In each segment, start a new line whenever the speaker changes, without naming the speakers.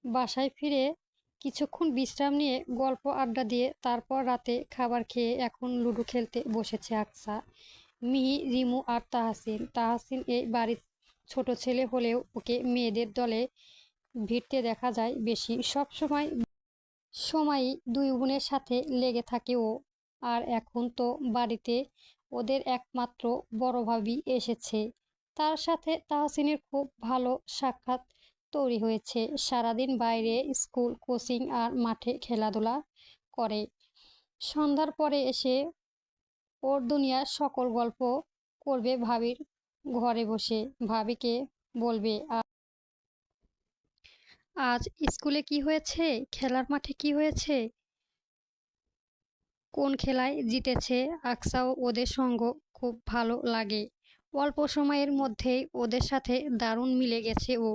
বাসায় ফিরে কিছুক্ষণ বিশ্রাম নিয়ে গল্প আড্ডা দিয়ে তারপর রাতে খাবার খেয়ে এখন লুডো খেলতে বসেছে আকসা, মিহি, রিমু আর তাহসিন। তাহসিন এই বাড়ির ছোট ছেলে হলেও ওকে মেয়েদের দলে ভিড়তে দেখা যায় বেশি। সব সময়ই দুই বোনের সাথে লেগে থাকে ও। আর এখন তো বাড়িতে ওদের একমাত্র বড় ভাবি এসেছে। তার সাথে তাহসিনের খুব ভালো সাক্ষাৎ তৈরি হয়েছে। সারাদিন বাইরে স্কুল, কোচিং আর মাঠে খেলাধুলা করে। সন্ধ্যার পরে এসে ওর দুনিয়ার সকল গল্প করবে ভাবির ঘরে বসে। ভাবিকে বলবে, আজ স্কুলে কি হয়েছে, খেলার মাঠে কি হয়েছে, কোন খেলায় জিতেছে। আকসাও ওদের সঙ্গ খুব ভালো লাগে। অল্প সময়ের মধ্যেই ওদের সাথে দারুণ মিলে গেছে ও।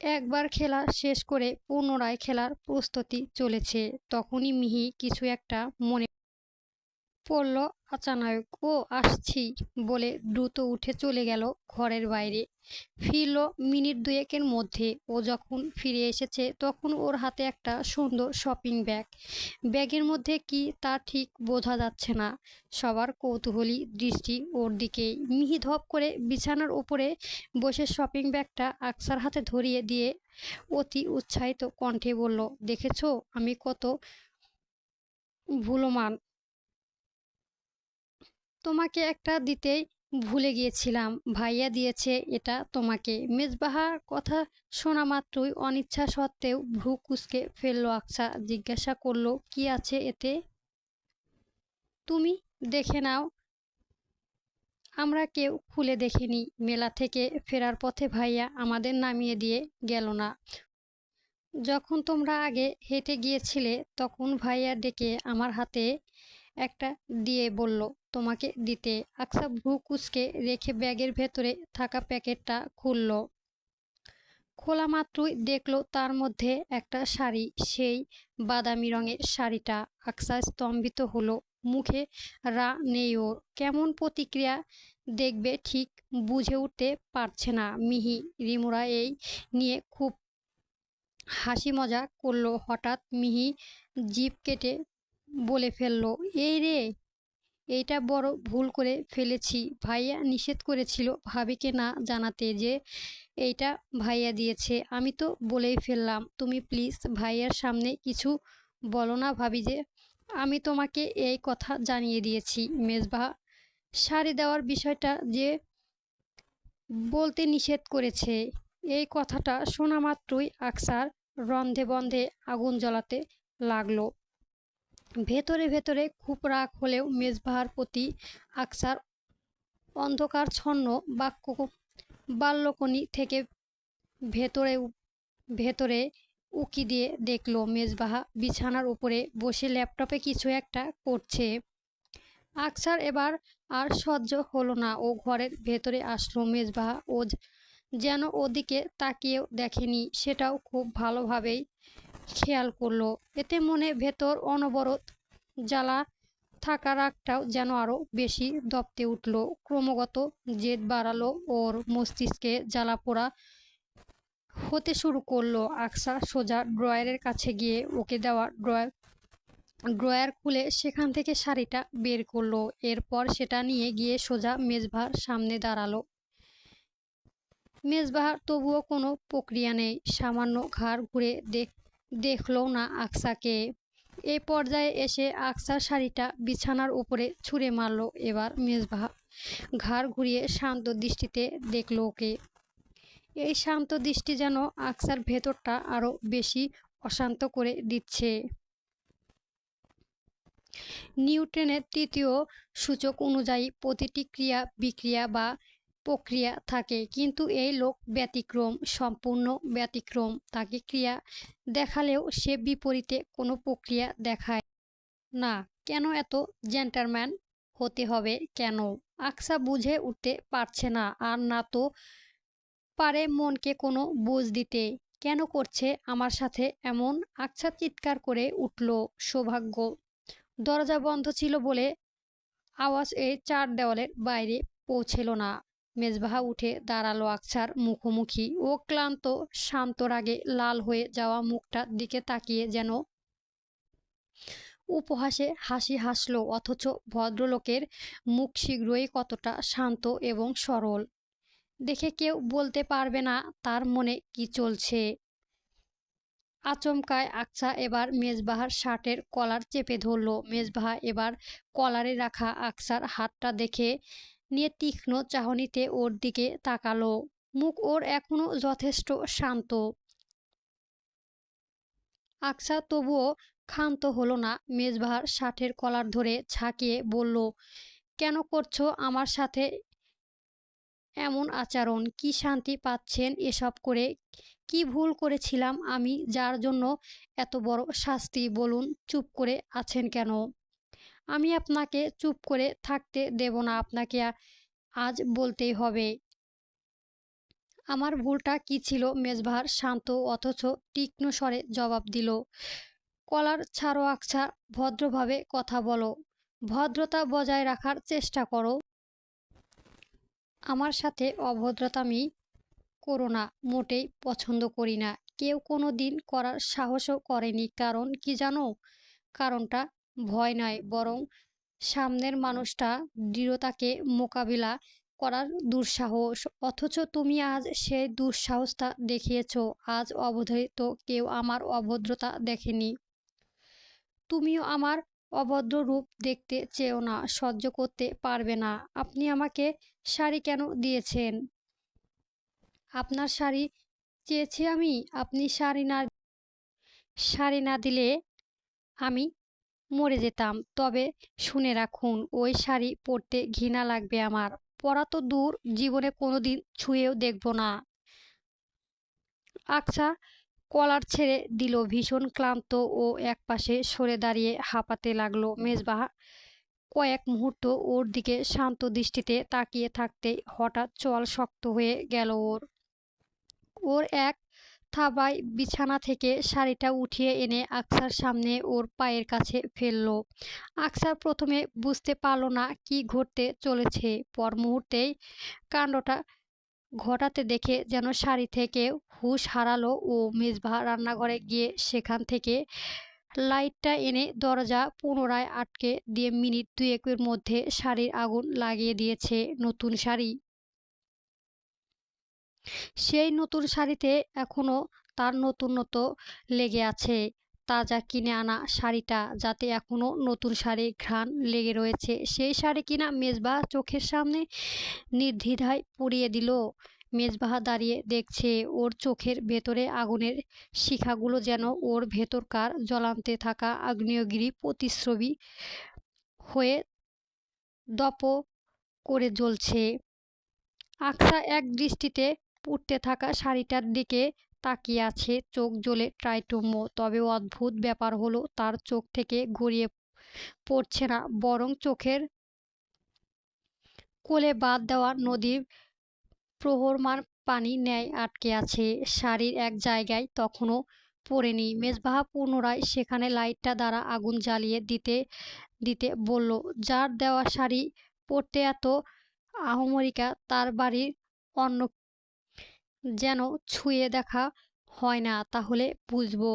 একবার খেলা শেষ করে পুনরায় খেলার প্রস্তুতি চলেছে, তখনই মিহি কিছু একটা মনে পড়ল। আচানক ও আসছি বলে দ্রুত উঠে চলে গেল ঘরের বাইরে। ফিরল মিনিট দুয়েকের মধ্যে। ও যখন ফিরে এসেছে তখন ওর হাতে একটা সুন্দর শপিং ব্যাগ। ব্যাগের মধ্যে কি তা ঠিক বোঝা যাচ্ছে না। সবার কৌতূহলী দৃষ্টি ওর দিকেই। মিহি ধপ করে বিছানার উপরে বসে শপিং ব্যাগটা আকসার হাতে ধরিয়ে দিয়ে অতি উৎসাহিত কণ্ঠে বলল, দেখেছো আমি কত ভুলমান, তোমাকে একটা দিতেই ভুলে গিয়েছিলাম। ভাইয়া দিয়েছে এটা তোমাকে। মেজবাহার কথা শোনা মাত্রই অনিচ্ছা সত্ত্বেও ভ্রু কুঁচকে ফেলল আকসা। জিজ্ঞাসা করলো, কি আছে এতে? তুমি দেখে নাও, আমরা কেউ খুলে দেখিনি। মেলা থেকে ফেরার পথে ভাইয়া আমাদের নামিয়ে দিয়ে গেল না? যখন তোমরা আগে হেঁটে গিয়েছিলে তখন ভাইয়া ডেকে আমার হাতে একটা দিয়ে বলল তোমাকে দিতে। আকসা ভ্রু কুঁচকে রেখে ব্যাগের ভেতরে থাকা প্যাকেটটা খুলল। খোলা মাত্রই দেখলো তার মধ্যে একটা শাড়ি। সেই বাদামি রঙের শাড়িটা। আকসা স্তম্ভিত হলো। মুখে রা নেই ওর। কেমন প্রতিক্রিয়া দেখবে ঠিক বুঝে উঠতে পারছে না। মিহি, রিমুরা এই নিয়ে খুব হাসি মজা করলো। হঠাৎ মিহি জিভ কেটে বলে ফেললো, এই রে, এইটা বড় ভুল করে ফেলেছি। ভাইয়া নিষেধ করেছিল ভাবিকে না জানাতে যে এইটা ভাইয়া দিয়েছে। আমি তো বলেই ফেললাম। তুমি প্লিজ ভাইয়ার সামনে কিছু বলো না ভাবি যে আমি তোমাকে এই কথা জানিয়ে দিয়েছি। মেজবাহ শাড়ি দেওয়ার বিষয়টা যে বলতে নিষেধ করেছে। এই কথাটা শোনা মাত্রই আকসার রন্ধে বন্ধে আগুন জ্বলাতে লাগলো। ভেতরে ভেতরে খুব রাগ হলেও মেজবাহার প্রতি আকসার অন্ধকারচ্ছন্ন বাল্যকণি থেকে ভেতরে ভেতরে উকি দিয়ে দেখলো মেজবাহা বিছানার উপরে বসে ল্যাপটপে কিছু একটা করছে। আকসার এবার আর সহ্য হলো না। ও ঘরের ভেতরে আসলো। মেজবাহা ও যেন ওদিকে তাকিয়েও দেখেনি, সেটাও খুব ভালোভাবেই খেয়াল করলো। এতে মনে ভেতর অনবরত জ্বালা থাকা রাগটাও যেন আরো বেশি দপ্তে উঠল। ক্রমাগত জেদ বাড়ালো ওর মস্তিষ্কে। জ্বালা পোড়া হতে শুরু করলো। আকসা সোজা ড্রয়ারের কাছে গিয়ে ওকে দেওয়া ড্রয়ার খুলে সেখান থেকে শাড়িটা বের করলো। এরপর সেটা নিয়ে গিয়ে সোজা মেজবাহার সামনে দাঁড়ালো। মেজবাহার তবুও কোনো প্রক্রিয়া নেই। সামান্য ঘাড় ঘুরে দেখলো না আকসাকে। এই পর্যায়ে এসে আকসা শাড়িটা বিছানার উপরে ছুঁড়ে মারল। এবার মেজবাহা ঘাড় ঘুরিয়ে শান্ত দৃষ্টিতে দেখল ওকে। এই শান্ত দৃষ্টি যেন আকসার ভেতরটা আরো বেশি অশান্ত করে দিচ্ছে। নিউটনের তৃতীয় সূচক অনুযায়ী প্রতিটি ক্রিয়া বিক্রিয়া বা প্রক্রিয়া থাকে, কিন্তু এই লোক ব্যতিক্রম, সম্পূর্ণ ব্যতিক্রম। তাকে ক্রিয়া দেখালেও সে বিপরীতে কোনো প্রক্রিয়া দেখায় না। কেন এত জেন্টালম্যান হতে হবে কেন? আকসা বুঝে উঠতে পারছে না। আর না তো পারে মনকে কোনো বুঝ দিতে। কেন করছে আমার সাথে এমন? আকসা চিৎকার করে উঠল। সৌভাগ্য দরজা বন্ধ ছিল বলে আওয়াজ এই চার দেওয়ালের বাইরে পৌঁছেল না। মেজবাহা উঠে দাঁড়ালো আকছার মুখোমুখি। ও ক্লান্ত, শান্ত রাগে লাল হয়ে যাওয়া মুখটার দিকে তাকিয়ে যেন উপহাসে হাসি হাসলো, অথচ ভদ্রলোকের মুখ শীঘ্রই কতটা শান্ত এবং সরল দেখে কেউ বলতে পারবে না তার মনে কি চলছে। আচমকায় আকছা এবার মেজবাহার শার্টের কলার চেপে ধরল। মেজবাহা এবার কলারে রাখা আকছার হাতটা দেখে নিয়ে তীক্ষ্ণ চাহনিতে ওর দিকে তাকালো। মুখ ওর এখনো যথেষ্ট শান্ত। আকছা তবুও ক্ষান্ত হলো না। মেজবাহার শার্টের কলার ধরে ঝাঁকিয়ে বলল, কেন করছো আমার সাথে এমন আচরণ? কি শান্তি পাচ্ছেন এসব করে? কি ভুল করেছিলাম আমি যার জন্য এত বড় শাস্তি? বলুন, চুপ করে আছেন কেন? আমি আপনাকে চুপ করে থাকতে দেব না, আপনাকে আজ বলতেই হবে। আমার ভুলটা কি ছিল? মেজবাহার শান্ত অথচ তীক্ষ্ণ স্বরে জবাব দিল। কলার ছাড়ো আকছা, ভদ্রভাবে কথা বলো, ভদ্রতা বজায় রাখার চেষ্টা করো। আমার সাথে অভদ্রতামি করো না, মোটেই পছন্দ করি না। কেউ কোনো দিন করার সাহসও করেনি। কারণ কি জানো? কারণটা ভয় নয়, বরং সামনের মানুষটা দৃঢ়তাকে মোকাবিলা করার দুঃসাহস। অথচ তুমি আজ সেই দুঃসাহসটা দেখিয়েছ। আজ অবধারিত কেউ আমার অভদ্রতা দেখেনি। তুমিও আমার অভদ্র রূপ দেখতে চেও না, সহ্য করতে পারবে না। আপনি আমাকে শাড়ি কেন দিয়েছেন? আপনার শাড়ি চেয়েছি আমি? আপনি শাড়ি না দিলে আমি মরে যেতাম। তবে শুনে রাখুন, ওই শাড়ি পরতে ঘৃণা লাগবে আমার। পরা তো দূর, জীবনে কোনোদিন ছুঁয়েও দেখব না। আকছা কলার ছেড়ে দিল। ভীষণ ক্লান্ত ও একপাশে সরে দাঁড়িয়ে হাঁপাতে লাগলো। মেজবাহা কয়েক মুহূর্ত ওর দিকে শান্ত দৃষ্টিতে তাকিয়ে থাকতেই হঠাৎ চোয়াল শক্ত হয়ে গেল ওর। ওর এক থাবায় বিছানা থেকে শাড়িটা উঠিয়ে এনে আকছার সামনে ওর পায়ের কাছে ফেললো। আকছা প্রথমে বুঝতে পারল না কি ঘটতে চলেছে। পর মুহূর্তেই কাণ্ডটা ঘটাতে দেখে যেন শাড়ি থেকে হুঁশ হারালো ও। মেজবাহা রান্নাঘরে গিয়ে সেখান থেকে লাইটটা এনে দরজা পুনরায় আটকে দিয়ে মিনিট দুয়েকের মধ্যে শাড়ির আগুন লাগিয়ে দিয়েছে। নতুন শাড়ি। সেই নতুন শাড়িতে এখনো তার নতুনত্ব লেগে আছে। তাজা কিনে আনা শাড়িটা যাতে এখনো নতুন শাড়ির ঘ্রাণ লেগে রয়েছে। সেই শাড়ি কিনা মেজবাহা চোখের সামনে নির্দ্বিধায় পুড়িয়ে দিল। মেজবাহা দাঁড়িয়ে দেখছে ওর চোখের ভেতরে আগুনের শিখাগুলো যেন ওর ভেতরকার জ্বলান্তে থাকা আগ্নেয়গিরি প্রতিচ্ছবি হয়ে দপ করে জ্বলছে। আকছা এক দৃষ্টিতে পুড়তে থাকা শাড়িটার দিকে তাকিয়ে আছে, চোখ জ্বলে ট্রাইটম্য। তবে অদ্ভুত ব্যাপার হলো, তার চোখ থেকে গড়িয়ে পড়ছে না, বরং চোখের কোলে বাঁধ দেওয়া নদীর প্রবহমান পানি ন্যায় আটকে আছে। শাড়ির এক জায়গায় তখনও পড়েনি। মেজবাহা পুনরায় সেখানে লাইটটা দ্বারা আগুন জ্বালিয়ে দিতে দিতে বলল, যার দেওয়া শাড়ি পরতে এত আহমরিকা, তার বাড়ির অন্য যেন ছুঁয়ে দেখা হয় না, তাহলে বুঝবো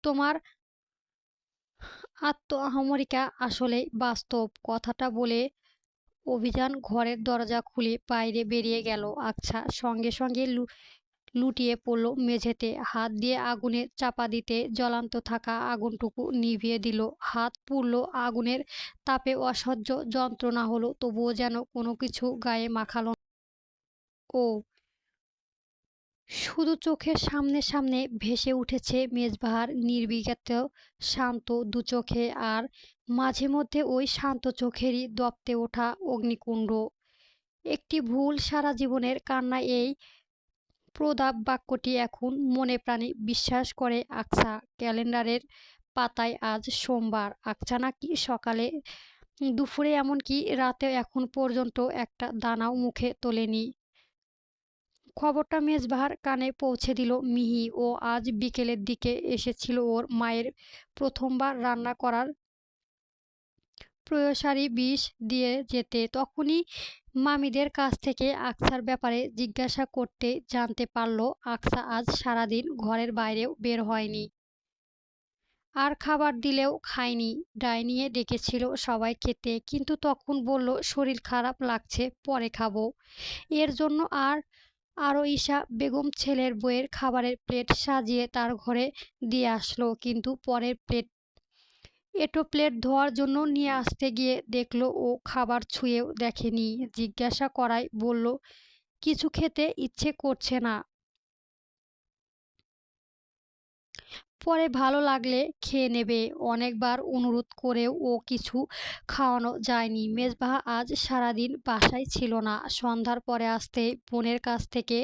তোমার আত্ম আহমরিকা আসলেই বাস্তব। কথাটা বলে অভিযান ঘরের দরজা খুলে বাইরে বেরিয়ে গেল। আকছা সঙ্গে সঙ্গে লুটিয়ে পড়ল মেঝেতে। হাত দিয়ে আগুনে চাপা দিতে জ্বলান্ত থাকা আগুনটুকু নিভিয়ে দিল। হাত পুড়ল, আগুনের তাপে অসহ্য যন্ত্রণা হলো, তবুও যেন কোনো কিছু গায়ে মাখালো না। ও শুধু চোখের সামনে সামনে ভেসে উঠেছে মেজবাহার নির্বিঘ্ন শান্ত দুচোখে, আর মাঝে মধ্যে ওই শান্ত চোখেরই দপ্তে ওঠা অগ্নিকুণ্ড। একটি ভুল, সারা জীবনের কান্না। এই প্রদাব বাক্যটি এখন মনে প্রাণে বিশ্বাস করে আকছা। ক্যালেন্ডারের পাতায় আজ সোমবার। আকছা নাকি সকালে, দুপুরে, এমনকি রাতেও এখন পর্যন্ত একটা দানাও মুখে তোলেনি। খবরটা মেজবাহার কানে পৌঁছে দিল মিহি। ও আজ বিকেলের দিকে এসেছিল ওর মায়ের প্রথমবার রান্না করার প্রয়োসারি বিষ দিয়ে যেতে। তখনই মামিদের কাছ থেকে আকসার ব্যাপারে জিজ্ঞাসা করতে জানতে পারল আকসা আজ সারাদিন ঘরের বাইরেও বের হয়নি, আর খাবার দিলেও খায়নি। ডাইনিংয়ে ডেকেছিল সবাই খেতে, কিন্তু তখন বলল শরীর খারাপ লাগছে, পরে খাবো। এর জন্য আরও ঈশা বেগম ছেলের বইয়ের খাবারের প্লেট সাজিয়ে তার ঘরে দিয়ে আসলো, কিন্তু পরের এটো প্লেট ধোয়ার জন্য নিয়ে আসতে গিয়ে দেখলো ও খাবার ছুঁয়েও দেখেনি। জিজ্ঞাসা করায় বলল কিছু খেতে ইচ্ছে করছে না, পরে ভালো লাগলে খেয়ে নেবে। অনেকবার অনুরোধ করেও ও কিছু খাওয়ানো যায়নি। মেজবাহা আজ সারাদিন বাসায় ছিল না। সন্ধ্যার পরে আসতেই বোনের কাছ থেকে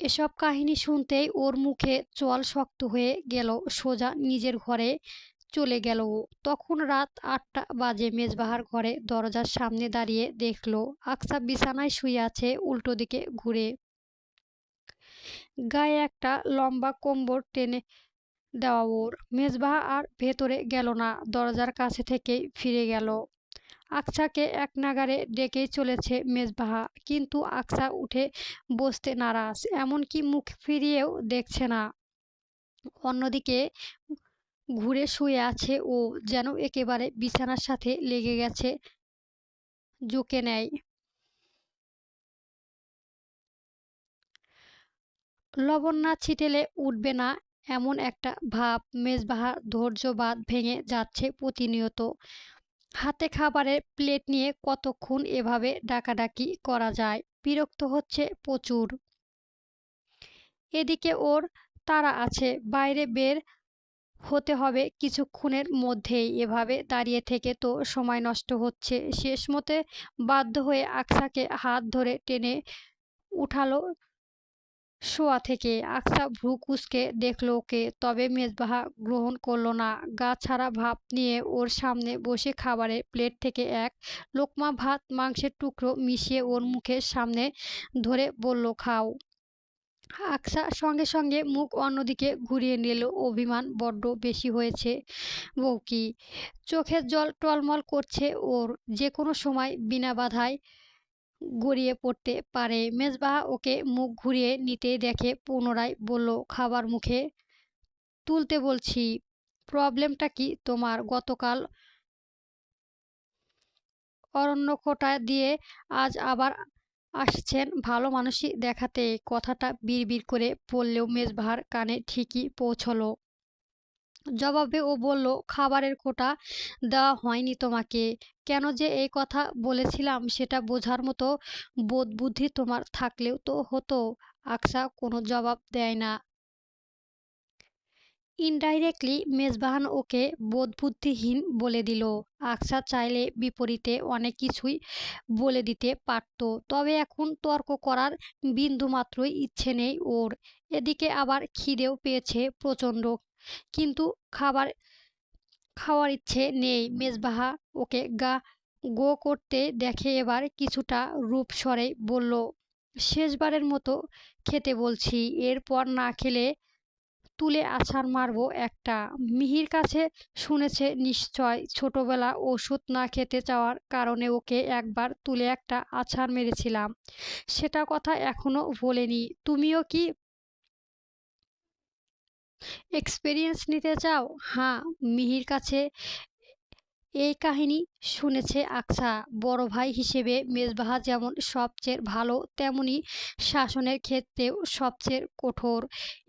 এসব কাহিনী শুনতেই ওর মুখে চোয়াল শক্ত হয়ে গেল। সোজা নিজের ঘরে চলে গেল ও। তখন রাত ৮টা বাজে। মেজবাহার ঘরে দরজার সামনে দাঁড়িয়ে দেখলো আকসা বিছানায় শুয়ে আছে উল্টো দিকে ঘুরে। গায়ে একটা লম্বা কম্বল টেনে দেওয়া ওর। মেজবাহা আর ভেতরে গেল না, দরজার কাছে থেকেই ফিরে গেল। আকসাকে একনাগাড়ে ডেকেই চলেছে মেজবাহা, কিন্তু আকসা উঠে বসতে নারাজ, এমনকি মুখ ফিরিয়েও দেখছে না। অন্যদিকে ঘুরে শুয়ে আছে ও, যেন একেবারে বিছানার সাথে লেগে গেছে জোকে নেয়। লবণ না ছিটেলে উঠবে না এমন একটা ভাব। মেজবাহার ধৈর্য বাঁধ ভেঙে যাচ্ছে প্রতিনিয়ত। হাতে খাবারের প্লেট নিয়ে কতক্ষণ এভাবে ডাকাডাকি করা যায়? বিরক্ত হচ্ছে প্রচুর। এদিকে ওর তাড়া আছে, বাইরে বের হতে হবে কিছুক্ষণের মধ্যেই। এভাবে দাঁড়িয়ে থেকে তো সময় নষ্ট হচ্ছে। শেষমতে বাধ্য হয়ে আকসাকে হাত ধরে টেনে উঠালো শোয়া থেকে। আকসা ভ্রু কুঁচকে দেখল ওকে, তবে মেজবাহা গ্রহণ করল না। গা ছাড়া ভাব নিয়ে ওর সামনে বসে খাবারের প্লেট থেকে এক লোকমা ভাত মাংসের টুকরো মিশিয়ে ওর মুখের সামনে ধরে বলল খাও। আকসা সঙ্গে সঙ্গে মুখ অন্যদিকে ঘুরিয়ে নিল। অভিমান বড্ড বেশি হয়েছে বউকি। চোখের জল টলমল করছে ওর, যে কোনো সময় বিনা বাধায় গড়িয়ে পড়তে পারে। মেজবাহা ওকে মুখ ঘুরিয়ে নিতেই দেখে পুনরায় বলল খাবার মুখে তুলতে বলছি। প্রবলেমটা কি তোমার? গতকাল অরণ্যকোটা দিয়ে আজ আবার আসছেন ভালো মানুষই দেখাতে। কথাটা বিড়বিড় করে বললেও মেজবাহার কানে ঠিকই পৌঁছলো। জবাবে ও বলল খাবারের খোঁটা দেওয়া হয়নি তোমাকে। কেন যে এই কথা বলেছিলাম সেটা বোঝার মতো বোধ বুদ্ধি তোমার থাকলেও তো হতো। আকসা কোনো জবাব দেয় না। ইনডাইরেক্টলি মেজবাহান ওকে বোধবুদ্ধিহীন বলে দিল। আকসা চাইলে বিপরীতে অনেক কিছুই বলে দিতে পারত, তবে এখন তর্ক করার বিন্দুমাত্রই ইচ্ছে নেই ওর। এদিকে আবার খিদেও পেয়েছে প্রচণ্ড, কিন্তু খাওয়ার ইচ্ছে নেই। মেজবাহা ওকে গো করতে দেখে এবার কিছুটা রূপস্বরে বলল শেষবারের মতো খেতে বলছি, এরপর না খেলে তুলে আছাড় মারবো একটা। মিহির কাছে শুনেছে নিশ্চয় ছোটবেলা ওষুধ না খেতে চাওয়ার কারণে ওকে একবার তুলে একটা আছাড় মেরেছিলাম, সেটা কথা এখনো ভোলেনি। তুমিও কি এক্সপেরিয়েন্স নিতে চাও? হ্যাঁ, মিহির কাছে এই কাহিনী শুনেছে আকসা। বড় ভাই হিসেবে মেজবাহা যেমন সবচেয়ে ভালো, তেমনি শাসনের ক্ষেত্রেও সবচেয়ে কঠোর।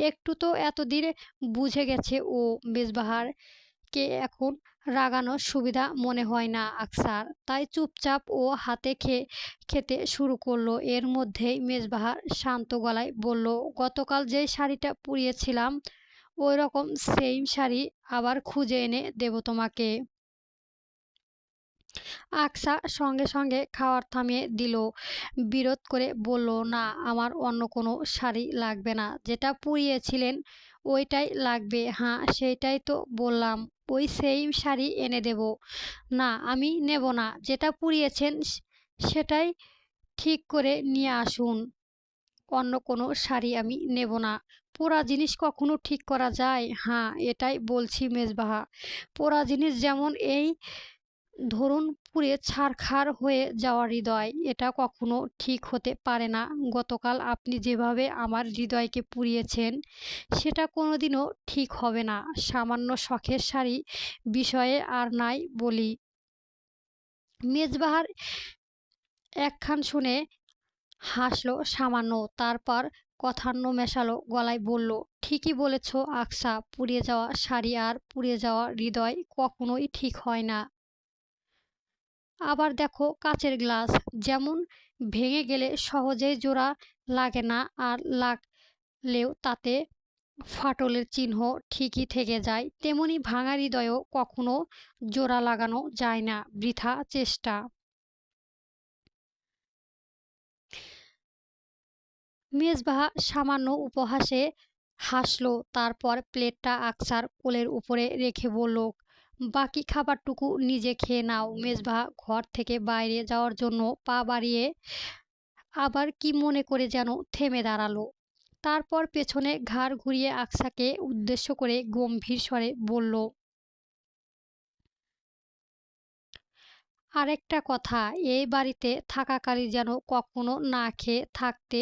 একটু তো এতদিনে বুঝে গেছে ও। মেজবাহারকে এখন রাগানোর সুবিধা মনে হয় না আকসার, তাই চুপচাপ ও হাতে খেতে শুরু করলো। এর মধ্যেই মেজবাহার শান্ত গলায় বলল গতকাল যেই শাড়িটা পরিয়েছিলাম ওই রকম সেম শাড়ি আবার খুঁজে এনে দেব তোমাকে। আকসা সঙ্গে সঙ্গে খাওয়ার থামিয়ে দিল। বিরোধ করে বলল না, আমার অন্য কোনো শাড়ি লাগবে না, যেটা পরিয়েছিলেন ওইটাই লাগবে। হ্যাঁ সেইটাই তো বললাম, ওই সেম শাড়ি এনে দেব। না, আমি নেব না, যেটা পরিয়েছেন সেটাই ঠিক করে নিয়ে আসুন। অন্য কোনো শাড়ি আমি নেব না। পোড়া জিনিস কখনো ঠিক করা যায়? হ্যাঁ এটাই বলছি মেজবাহা, পোড়া জিনিস যেমন এই ধরুন পুড়ে ছারখার হয়ে যাওয়া হৃদয়, এটা কখনো ঠিক হতে পারে না। গতকাল আপনি যেভাবে আমার হৃদয়কে পুড়িয়েছেন সেটা কোনোদিনও ঠিক হবে না। সামান্য শখের শাড়ি বিষয়ে আর নাই বলি। মেজবাহার একখান শুনে হাসলো সামান্য, তারপর কথান্য মেশালো গলায় বলল, ঠিকই বলেছ আকসা, পুড়িয়ে যাওয়া শাড়ি আর পুড়িয়ে যাওয়া হৃদয় কখনোই ঠিক হয় না। আবার দেখো কাচের গ্লাস, যেমন ভেঙে গেলে সহজেই জোড়া লাগে না, আর লাগলেও তাতে ফাটলের চিহ্ন ঠিকই থেকে যায়, তেমনি ভাঙা হৃদয়ও কখনো জোড়া লাগানো যায় না, বৃথা চেষ্টা। মেজবাহা সামান্য উপহাসে হাসল, তারপর প্লেটটা আকসার কোলের উপরে রেখে বলল, বাকি খাবারটুকু নিজে খেয়ে নাও। মেজবাহা ঘর থেকে বাইরে যাওয়ার জন্য পা বাড়িয়ে আবার কি মনে করে যেন থেমে দাঁড়ালো। তারপর পেছনে ঘাড় ঘুরিয়ে আকসাকে উদ্দেশ্য করে গম্ভীর স্বরে বলল, আরেকটা কথা, এই বাড়িতে থাকাকালীন যেন কখনো না খেয়ে থাকতে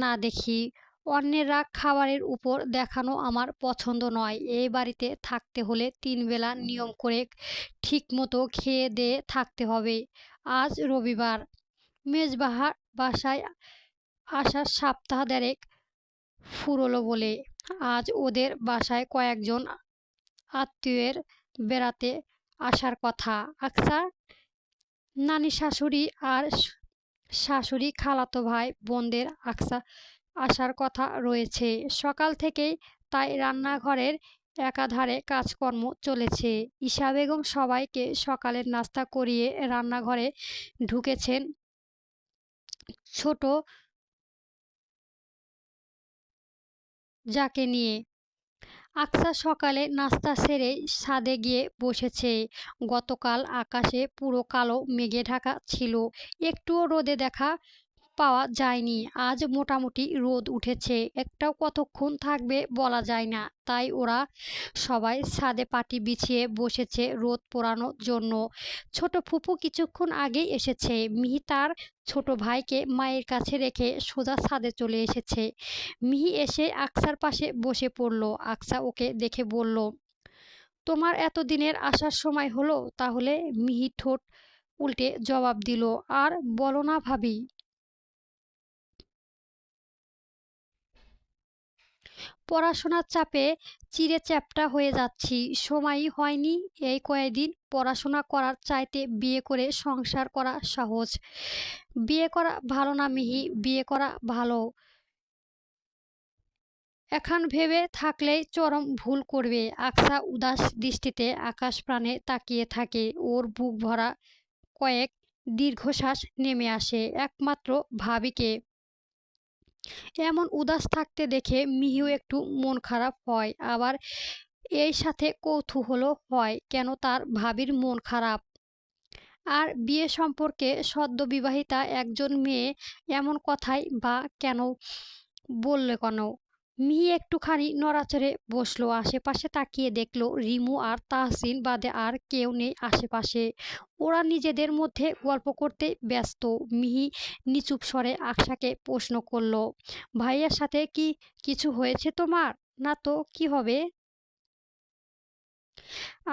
না দেখি। অন্যেরা খাবারের উপর দেখানো আমার পছন্দ নয়। এই বাড়িতে থাকতে হলে 3 বেলা নিয়ম করে ঠিকমতো খেয়ে দিয়ে থাকতে হবে। আজ রবিবার। মেজবাহার বাসায় আসার সপ্তাহ দেড়েক ফুরোলো বলে আজ ওদের বাসায় কয়েকজন আত্মীয়ের বেড়াতে আসার কথা। আকসা নানি শাশুড়ি আর শাশুড়ি খালাতো ভাই বোনদের আকসা আসার কথা রয়েছে সকাল থেকেই, তাই রান্নাঘরের একাধারে কাজকর্ম চলেছে। ঈশা বেগম সবাইকে সকালের নাস্তা করিয়ে রান্নাঘরে ঢুকেছেন ছোট যাকে নিয়ে। আকসা সকালে নাস্তা সেরে ছাদে গিয়ে বসেছে। গতকাল আকাশে পুরো কালো মেঘে ঢাকা ছিল, একটুও রোদে দেখা পাওয়া যায়নি। আজ মোটামুটি রোদ উঠেছে, একটাও কতক্ষণ থাকবে বলা যায় না। তাই ওরা সবাই ছাদে পাটি বিছিয়ে বসেছে রোদ পোড়ানোর জন্য। ছোট ফুপু কিছুক্ষণ আগেই এসেছে। মিহি তার ছোট ভাইকে মায়ের কাছে রেখে সোজা ছাদে চলে এসেছে। মিহি এসে আকসার পাশে বসে পড়ল। আকসা ওকে দেখে বলল, তোমার এতদিনের আসার সময় হলো তাহলে? মিহি ঠোঁট উল্টে জবাব দিল, আর বলো না ভাবি, পড়াশোনার চাপে চিড়ে চ্যাপ্টা হয়ে যাচ্ছি, সময়ই হয়নি। এই কয়েকদিন পড়াশোনা করার চাইতে বিয়ে করে সংসার করা সহজ। বিয়ে করা ভালো না মিহি, বিয়ে করা ভালো। এখন ভেবে থাকলেই চরম ভুল করবে। আকসা উদাস দৃষ্টিতে আকাশ প্রাণে তাকিয়ে থাকে। ওর বুক ভরা কয়েক দীর্ঘশ্বাস নেমে আসে। একমাত্র ভাবিকে এমন উদাস থাকতে দেখে মিহিও একটু মন খারাপ হয়, আবার এই সাথে কৌতূহলও হয় কেন তার ভাবির মন খারাপ। আর বিয়ে সম্পর্কে সদ্য বিবাহিতা একজন মেয়ে এমন কথাই বা কেন বললে কেন? মিহি একটুখানি নড়াচড়ে বসলো, আশেপাশে তাকিয়ে দেখলো রিমু আর তাহসিন বাদে আর কেউ নেই আশেপাশে। ওরা নিজেদের মধ্যে গল্প করতে ব্যস্ত। মিহি নিচুপ স্বরে আকসাকে প্রশ্ন করলো, ভাইয়ার সাথে কি কিছু হয়েছে তোমার? না তো কি হবে?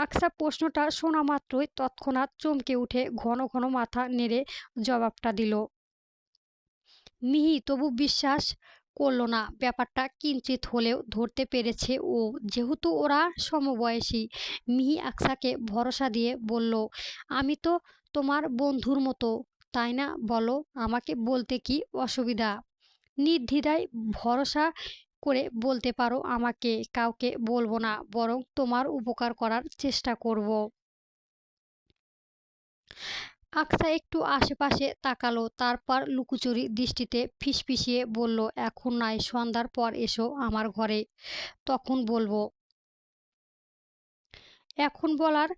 আকসা প্রশ্নটা শোনা মাত্রই তৎক্ষণাৎ চমকে উঠে ঘন ঘন মাথা নেড়ে জবাবটা দিল। মিহি তবু বিশ্বাস করল না। ব্যাপারটা কিঞ্চিত হলেও ধরতে পেরেছে ও, যেহেতু ওরা সমবয়সী। মিহি আকসাকে ভরসা দিয়ে বলল, আমি তো তোমার বন্ধুর মতো, তাই না বলো? আমাকে বলতে কি অসুবিধা? নির্দ্বিধায় ভরসা করে বলতে পারো আমাকে, কাউকে বলবো না, বরং তোমার উপকার করার চেষ্টা করব। আকসা একটু আশেপাশে তাকালো, তারপর লুকোচুরি দৃষ্টিতে ফিসফিসিয়ে বলল, এখন নয়, সন্ধ্যার পর এসো আমার ঘরে, তখন বলবো। এখন বলার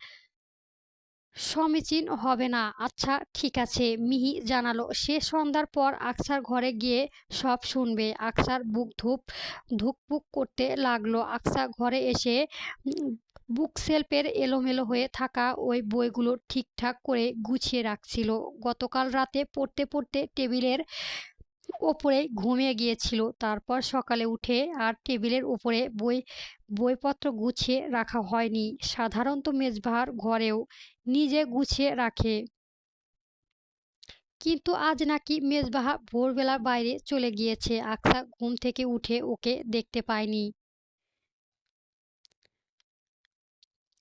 সমীচীন হবে না। আচ্ছা ঠিক আছে, মিহি জানালো। সে সন্ধ্যার পর আকসার ঘরে গিয়ে সব শুনবে। আকসার বুক ধুকপুক করতে লাগলো। আকসা ঘরে এসে বুকশেল্ফের এলোমেলো হয়ে থাকা ওই বইগুলো ঠিকঠাক করে গুছিয়ে রাখছিল। গতকাল রাতে পড়তে পড়তে টেবিলের ওপরে ঘুমিয়ে গিয়েছিল। তারপর সকালে উঠে আর টেবিলের ওপরে বইপত্র গুছিয়ে রাখা হয়নি। সাধারণত মেজবাহার ঘরেও নিজে গুছিয়ে রাখে, কিন্তু আজ নাকি মেজবাহা ভোরবেলা বাইরে চলে গিয়েছে। আকসা ঘুম থেকে উঠে ওকে দেখতে পায়নি।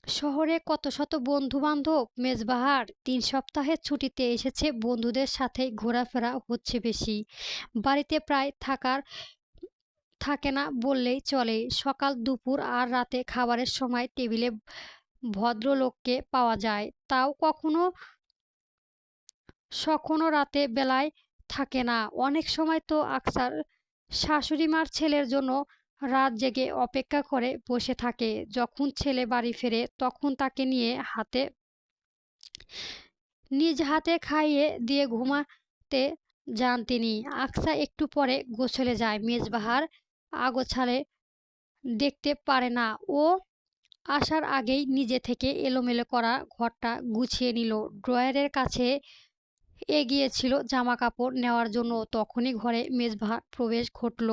শহরে কত শত বন্ধু বান্ধব মেজবাহার। 3 সপ্তাহের ছুটিতে এসেছে, বন্ধুদের সাথে ঘোরাফেরা হচ্ছে বেশি। বাড়িতে প্রায় থাকে না বললেই চলে। সকাল দুপুর আর রাতে খাবারের সময় টেবিলে ভদ্রলোককে পাওয়া যায়, তাও কখনো রাতে বেলায় থাকে না। অনেক সময় তো আকসার শাশুড়ি মার ছেলের জন্য রাত জেগে অপেক্ষা করে বসে থাকে। যখন ছেলে বাড়ি ফেরে তখন তাকে নিজ হাতে খাইয়ে দিয়ে ঘুমাতে যান তিনি। আকসা একটু পরে গোসলে যায়। মেজবাহার আগোছালো দেখতে পারে না। ও আসার আগেই নিজে থেকে এলোমেলো করা ঘরটা গুছিয়ে নিল। ড্রয়ারের কাছে এগিয়েছিল জামা কাপড় নেওয়ার জন্য, তখনই ঘরে মেজবাহার প্রবেশ ঘটল।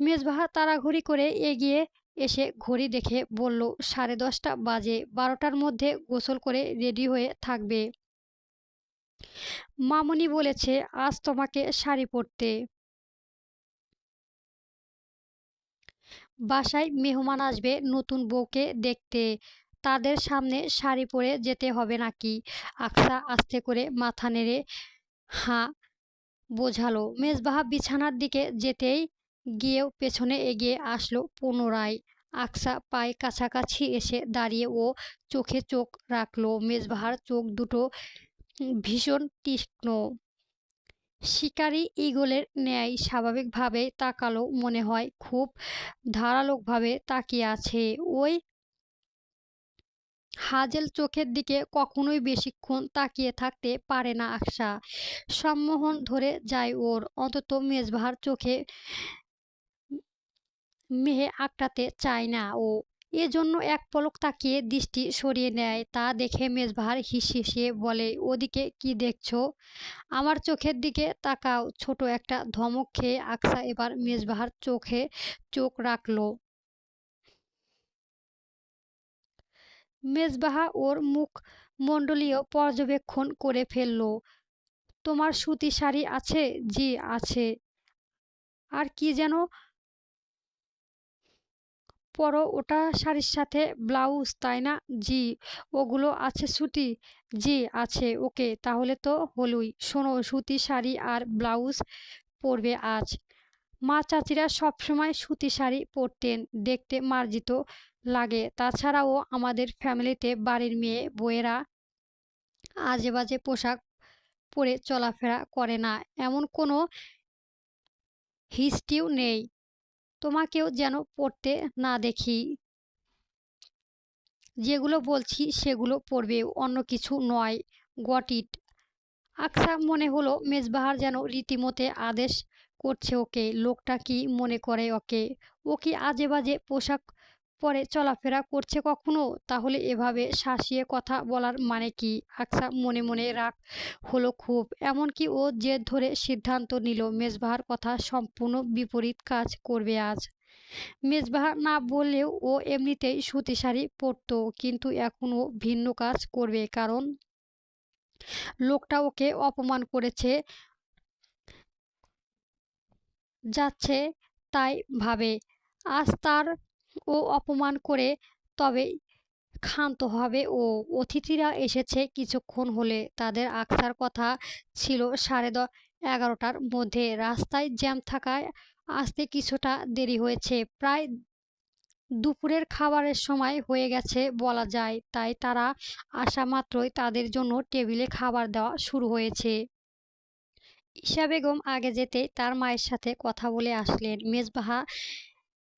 মেজবাহা তাড়াহুড়ি করে এগিয়ে এসে ঘড়ি দেখে বলল, 10:30 বাজে। 12টার মধ্যে গোসল করে রেডি হয়ে থাকবে। মামুনি বলেছে আজ তোমাকে শাড়ি পরতে। বাসায় মেহমান আসবে নতুন বউকে দেখতে, তাদের সামনে শাড়ি পরে যেতে হবে নাকি? আকসা আস্তে করে মাথা নেড়ে হাঁ বোঝালো। মেজবাহা বিছানার দিকে যেতেই গিয়েও পেছনে এগিয়ে আসলো পুনরায়। আকসা পায়ে কাছাকাছি এসে দাঁড়িয়ে ও চোখে চোখ রাখলো। মেজবাহার চোখ দুটো ভীষণ তীক্ষ্ণ, শিকারী ঈগলের ন্যায় স্বাভাবিকভাবেই তাকালো। মনে হয় খুব ধারালোভাবে তাকিয়ে আছে। ওই হাজেল চোখের দিকে কখনোই বেশিক্ষণ তাকিয়ে থাকতে পারে না আকসা। সম্মোহন ধরে যায় ওর। অন্তত মেজবাহার চোখে মেহে আটকাতে চায় না ও। এজন্য এক পলক তাকিয়ে দৃষ্টি সরিয়ে নেয়। তা দেখে মেজবাহার হিসিয়ে বলে, ওদিকে কি দেখছো? আমার চোখের দিকে তাকাও। ছোট একটা ধমক খেয়ে আকসা এবার মেজবাহার চোখে চোখ রাখল। মেজবাহা ওর মুখমণ্ডলীয় পর্যবেক্ষণ করে ফেলল। তোমার সুতি শাড়ি আছে? জি আছে। আর কি যেন পরো ওটা শাড়ির সাথে ব্লাউজ, তাই না? জি। ওগুলো আছে সুতি? জি আছে। ওকে, তাহলে তো হলোই। শোনো, সুতি শাড়ি আর ব্লাউজ পরবে আজ। মা চাচিরা সবসময় সুতি শাড়ি পরতেন, দেখতে মার্জিত লাগে। তাছাড়াও আমাদের ফ্যামিলিতে বাড়ির মেয়ে বউয়েরা আজে বাজে পোশাক পরে চলাফেরা করে না, এমন কোনো হিস্ট্রিও নেই। তোমাকেও যেন পড়তে না দেখি। যেগুলো বলছি সেগুলো পড়বে, অন্য কিছু নয়। Got it? আকসা মনে হলো মেজবাহার যেন রীতিমতে আদেশ করছে ওকে। লোকটা কি মনে করে ওকে? ও কি আজে বাজে পোশাক পরে চলাফেরা করছে কখনো? তাহলে এভাবে শাসিয়ে কথা বলার মানে কি? আকসা মনে মনে রাগ হলো খুব। এমনকি ও জেদ ধরে সিদ্ধান্ত নিল মেজবাহার কথা সম্পূর্ণ বিপরীত কাজ করবে আজ। মেজবাহা না বললেও ও এমনিতেই সুতি শাড়ি পরতো, কিন্তু এখন ও ভিন্ন কাজ করবে। কারণ লোকটা ওকে অপমান করেছে যাচ্ছে, তাই ভাবে আজ তার ও অপমান করে তবে ক্ষান্ত হবে ও। অতিথিরা এসেছে কিছুক্ষণ হলে। তাদের আসার কথা ছিল 11:30টার মধ্যে। রাস্তায় জ্যাম থাকায় আসতে কিছুটা দেরি হয়েছে। প্রায় দুপুরের খাবারের সময় হয়ে গেছে বলা যায়। তাই তারা আসা মাত্রই তাদের জন্য টেবিলে খাবার দেওয়া শুরু হয়েছে। ঈশা বেগম আগে যেতেই তার মায়ের সাথে কথা বলে আসলেন। মেজবাহা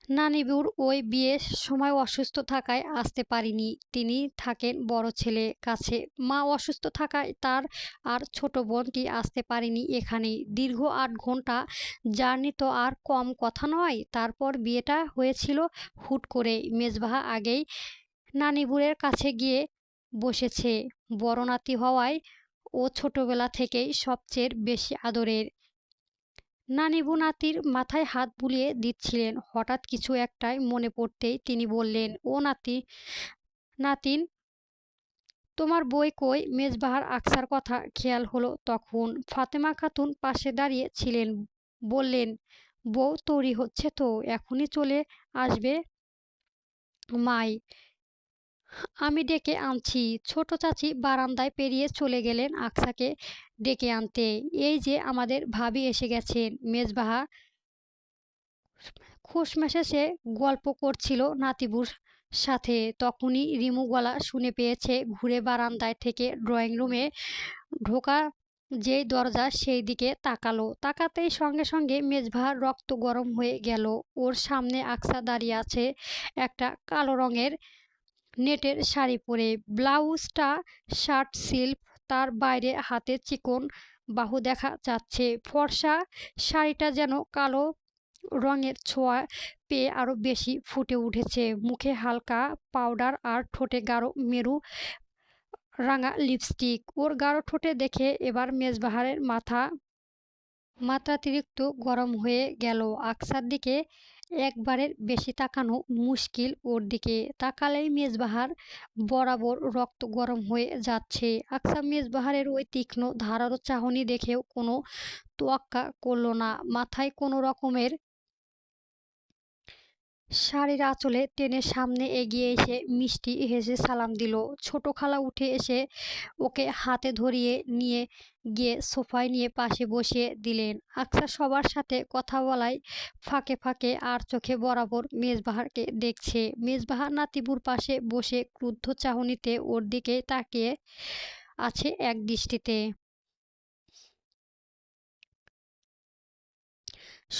নানিবুর ওই বিয়ের সময় অসুস্থ থাকায় আসতে পারেনি। তিনি থাকেন বড় ছেলে কাছে। মা অসুস্থ থাকায় তার আর ছোট বোনটি আসতে পারেনি এখানে। দীর্ঘ ৮ ঘন্টা জার্নি তো আর কম কথা নয়। তারপর বিয়েটা হয়েছিল হুট করে। মেজবাহা আগেই নানিবুরের কাছে গিয়ে বসেছে। বড় নাতি হওয়ায় ও ছোটবেলা থেকেই সবচেয়ে বেশি আদরের। নানিবু নাতির মাথায় হাত বুলিয়ে দিচ্ছিলেন। হঠাৎ কিছু একটাই মনে পড়তেই তিনি বললেন, ও নাতিন, তোমার বই কই? মেজবাহার আকসার কথা খেয়াল হলো তখন। ফাতেমা খাতুন পাশে দাঁড়িয়ে ছিলেন। বললেন, বউ তৈরি হচ্ছে তো, এখনই চলে আসবে মাই। আমি ডেকে আনছি। ছোট চাচি বারান্দায় পেরিয়ে চলে গেলেন আকসাকে ডেকে আনতে। এই যে আমাদের ভাবি এসে গেছেন। মেজবাহা খোশমেশেশে গল্প করছিল নাতিবুর সাথে। তখনই রিমু গলা শুনে পেয়েছে। ঘুরে বারান্দায় থেকে ড্রয়িং রুমে ঢোকা যেই দরজা সেই দিকে তাকালো। তাকাতেই সঙ্গে সঙ্গে মেজবাহার রক্ত গরম হয়ে গেল। ওর সামনে আকসা দাঁড়িয়ে আছে, একটা কালো রঙের নেটের শাড়ি পরে। ব্লাউজটা শার্ট সিল্ক, তার বাইরে হাতে চিকন বাহু দেখা যাচ্ছে। ফর্সা শাড়িটা যেন কালো রঙের ছোঁয়া পেয়ে আরো বেশি ফুটে উঠেছে। মুখে হালকা পাউডার আর ঠোঁটে গাঢ় মেরু রাঙা লিপস্টিক। ওর গাঢ় ঠোঁটে দেখে এবার মেজবাহারের মাত্রাতিরিক্ত গরম হয়ে গেল। আকসার দিকে একবারের বেশি তাকানো মুশকিল। ওর দিকে তাকালেই মেজবাহার বরাবর রক্ত গরম হয়ে যাচ্ছে। আকসা মেজবাহারের ওই তীক্ষ্ণ ধারালো চাহনি দেখেও কোনো তোয়াক্কা করল না। মাথায় কোনো রকমের শাড়ির আঁচলে টেনে সামনে এগিয়ে এসে মিষ্টি হেসে সালাম দিল। ছোট খালা উঠে এসে ওকে হাতে ধরিয়ে নিয়ে গিয়ে সোফায় নিয়ে পাশে বসিয়ে দিলেন। আকসা সবার সাথে কথা বলায় ফাঁকে ফাঁকে আর চোখে বরাবর মেজবাহারকে দেখছে। মেজবাহার নাতিবুর পাশে বসে ক্রুদ্ধ চাহনিতে ওর দিকে তাকিয়ে আছে এক দৃষ্টিতে।